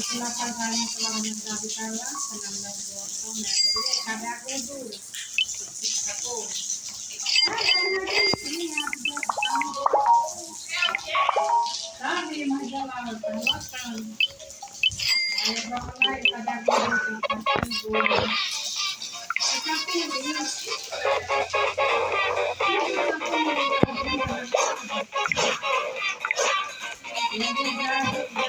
Pela pagarem pela unidade da lança, na minha doação, né? Cadê a gordura? Acabou? Sabe, mas ela está mostrando. Aí eu vou falar, cadê a gordura? Está gordura. Está perdendo. E a verdade, já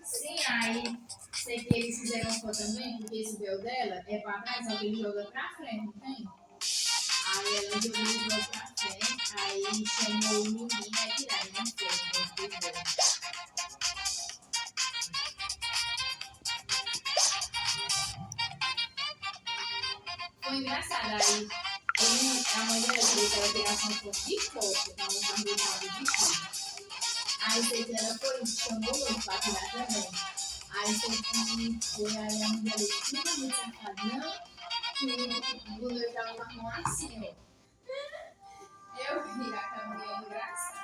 sim, aí sei que eles fizeram foto também, porque esse véu dela é pra trás, só que ele joga pra frente, não tem? Aí ela jogou pra frente, aí chamou o menino a tirar, e não foi. Foi engraçado, aí a mãe dela queria que ela tirasse uma foto de foto, pra mostrar o resultado de tudo. Aí sei que ela foi, chamou o outro pra tirar também. Aí sei que foi, aí a mãe dela disse, não, muito safado, não, que o goleiro tava com a mão assim, ó. Eu vi a mulher engraçada.